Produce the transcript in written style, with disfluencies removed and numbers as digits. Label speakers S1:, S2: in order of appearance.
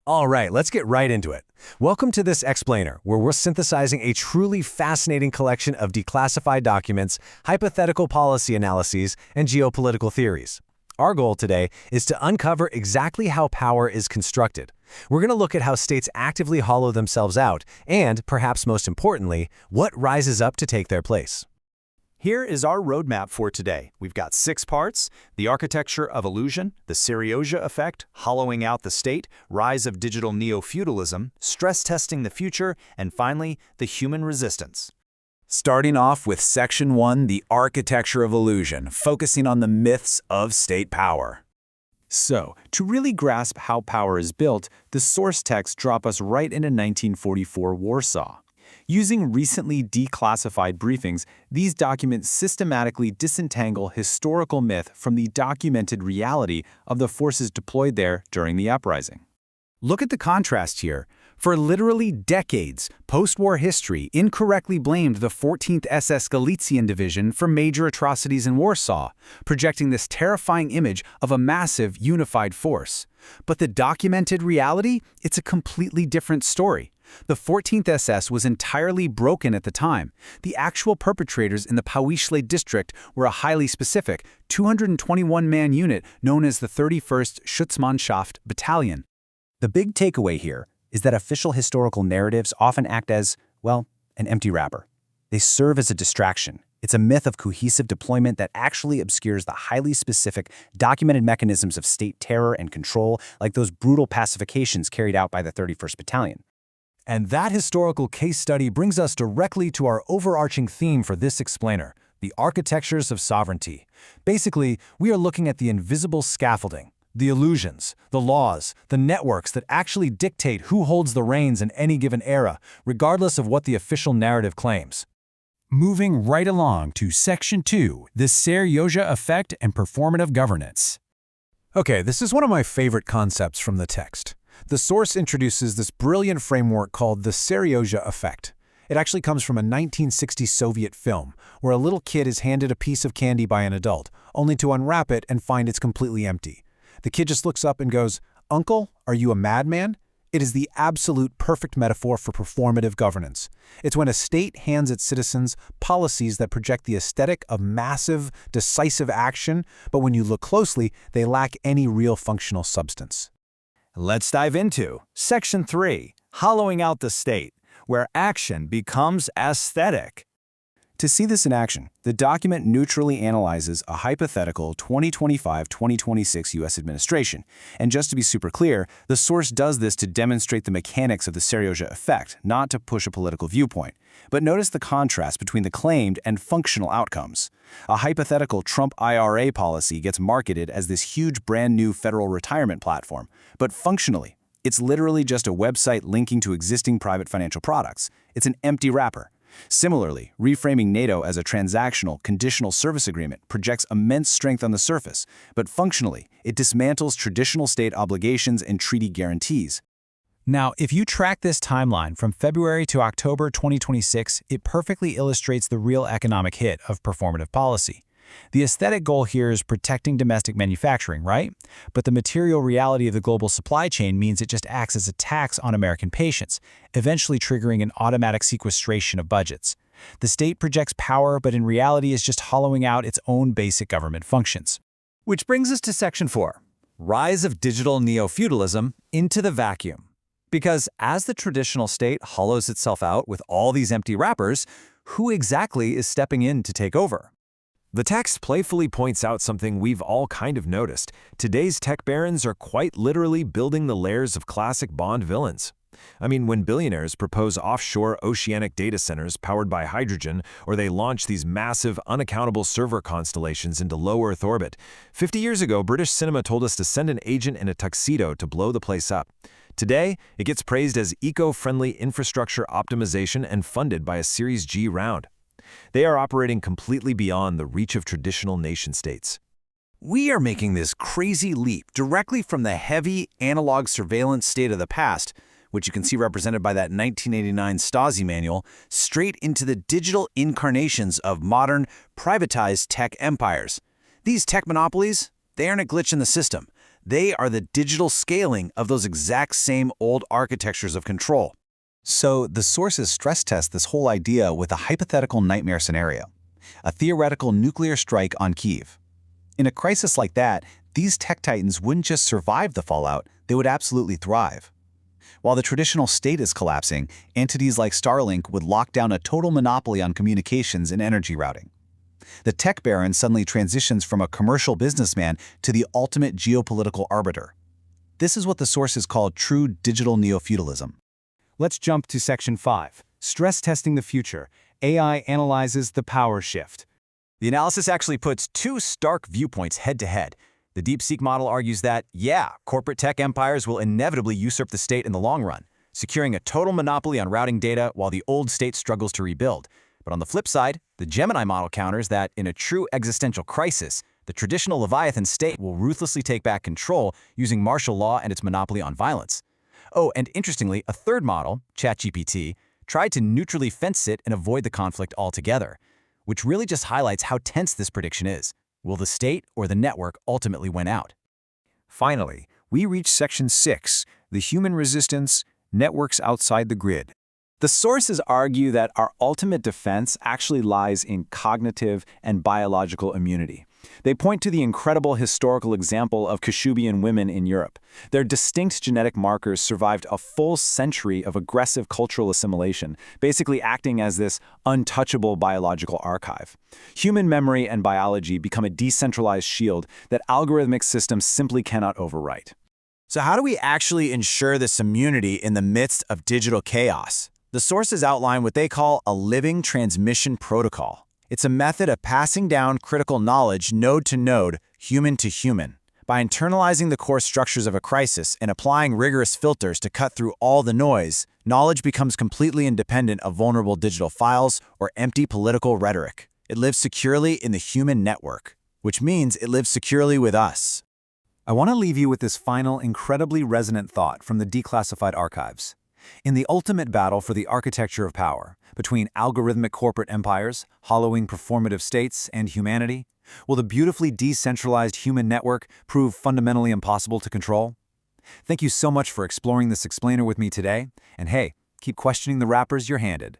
S1: All right, let's get right into it. Welcome to this explainer, where we're synthesizing a truly fascinating collection of declassified documents, hypothetical policy analyses, and geopolitical theories. Our goal today is to uncover exactly how power is constructed. We're going to look at how states actively hollow themselves out, and, perhaps most importantly, what rises up to take their place.
S2: Here is our roadmap for today. We've got 6 parts: the architecture of illusion, the Syriozha effect, hollowing out the state, rise of digital neo-feudalism, stress testing the future, and finally, the human resistance.
S3: Starting off with Section 1, the architecture of illusion, focusing on the myths of state power. So, to really grasp how power is built, the source texts drop us right into 1944 Warsaw. Using recently declassified briefings, these documents systematically disentangle historical myth from the documented reality of the forces deployed there during the uprising.
S4: Look at the contrast here. For literally decades, post-war history incorrectly blamed the 14th SS Galician Division for major atrocities in Warsaw, projecting this terrifying image of a massive, unified force. But the documented reality? It's a completely different story. The 14th SS was entirely broken at the time. The actual perpetrators in the Powiśle district were a highly specific 221-man unit known as the 31st Schutzmannschaft Battalion.
S5: The big takeaway here is that official historical narratives often act as, well, an empty wrapper. They serve as a distraction. It's a myth of cohesive deployment that actually obscures the highly specific, documented mechanisms of state terror and control, like those brutal pacifications carried out by the 31st Battalion.
S1: And that historical case study brings us directly to our overarching theme for this explainer, the architectures of sovereignty. Basically, we are looking at the invisible scaffolding, the illusions, the laws, the networks that actually dictate who holds the reins in any given era, regardless of what the official narrative claims.
S4: Moving right along to Section 2, the Syriozha effect and performative governance.
S1: Okay, this is one of my favorite concepts from the text. The source introduces this brilliant framework called the Syriozha effect. It actually comes from a 1960 Soviet film, where a little kid is handed a piece of candy by an adult, only to unwrap it and find it's completely empty. The kid just looks up and goes, "Uncle, are you a madman?" It is the absolute perfect metaphor for performative governance. It's when a state hands its citizens policies that project the aesthetic of massive, decisive action, but when you look closely, they lack any real functional substance.
S2: Let's dive into Section 3, hollowing out the state, where action becomes aesthetic.
S5: To see this in action, the document neutrally analyzes a hypothetical 2025-2026 U.S. administration. And just to be super clear, the source does this to demonstrate the mechanics of the Syriozha effect, not to push a political viewpoint. But notice the contrast between the claimed and functional outcomes. A hypothetical Trump IRA policy gets marketed as this huge brand new federal retirement platform, but functionally, it's literally just a website linking to existing private financial products. It's an empty wrapper. Similarly, reframing NATO as a transactional, conditional service agreement projects immense strength on the surface, but functionally, it dismantles traditional state obligations and treaty guarantees.
S4: Now, if you track this timeline from February to October 2026, it perfectly illustrates the real economic hit of performative policy. The aesthetic goal here is protecting domestic manufacturing, right? But the material reality of the global supply chain means it just acts as a tax on American patients, eventually triggering an automatic sequestration of budgets. The state projects power, but in reality is just hollowing out its own basic government functions.
S2: Which brings us to Section 4, rise of digital neo-feudalism into the vacuum. Because as the traditional state hollows itself out with all these empty wrappers, who exactly is stepping in to take over?
S1: The text playfully points out something we've all kind of noticed. Today's tech barons are quite literally building the layers of classic Bond villains. I mean, when billionaires propose offshore oceanic data centers powered by hydrogen, or they launch these massive, unaccountable server constellations into low Earth orbit, 50 years ago, British cinema told us to send an agent in a tuxedo to blow the place up. Today, it gets praised as eco-friendly infrastructure optimization and funded by a Series G round. They are operating completely beyond the reach of traditional nation-states.
S4: We are making this crazy leap directly from the heavy, analog surveillance state of the past, which you can see represented by that 1989 Stasi manual, straight into the digital incarnations of modern, privatized tech empires. These tech monopolies, they aren't a glitch in the system.
S3: They are the digital scaling of those exact same old architectures of control.
S5: So the sources stress test this whole idea with a hypothetical nightmare scenario, a theoretical nuclear strike on Kyiv. In a crisis like that, these tech titans wouldn't just survive the fallout, they would absolutely thrive. While the traditional state is collapsing, entities like Starlink would lock down a total monopoly on communications and energy routing. The tech baron suddenly transitions from a commercial businessman to the ultimate geopolitical arbiter. This is what the sources call true digital neo-feudalism.
S4: Let's jump to Section 5, Stress Testing the Future. AI analyzes the power shift.
S2: The analysis actually puts two stark viewpoints head-to-head. The DeepSeek model argues that, yeah, corporate tech empires will inevitably usurp the state in the long run, securing a total monopoly on routing data while the old state struggles to rebuild. But on the flip side, the Gemini model counters that, in a true existential crisis, the traditional Leviathan state will ruthlessly take back control using martial law and its monopoly on violence. Oh, and interestingly, a third model, ChatGPT, tried to neutrally fence it and avoid the conflict altogether, which really just highlights how tense this prediction is. Will the state or the network ultimately win out?
S5: Finally, we reach Section 6, the human resistance, networks outside the grid.
S4: The sources argue that our ultimate defense actually lies in cognitive and biological immunity. They point to the incredible historical example of Kashubian women in Europe. Their distinct genetic markers survived a full century of aggressive cultural assimilation, basically acting as this untouchable biological archive. Human memory and biology become a decentralized shield that algorithmic systems simply cannot overwrite.
S3: So how do we actually ensure this immunity in the midst of digital chaos? The sources outline what they call a living transmission protocol. It's a method of passing down critical knowledge node to node, human to human. By internalizing the core structures of a crisis and applying rigorous filters to cut through all the noise, knowledge becomes completely independent of vulnerable digital files or empty political rhetoric. It lives securely in the human network, which means it lives securely with us.
S1: I want to leave you with this final, incredibly resonant thought from the declassified archives. In the ultimate battle for the architecture of power, between algorithmic corporate empires, hollowing performative states, and humanity, will the beautifully decentralized human network prove fundamentally impossible to control? Thank you so much for exploring this explainer with me today, and hey, keep questioning the wrappers you're handed.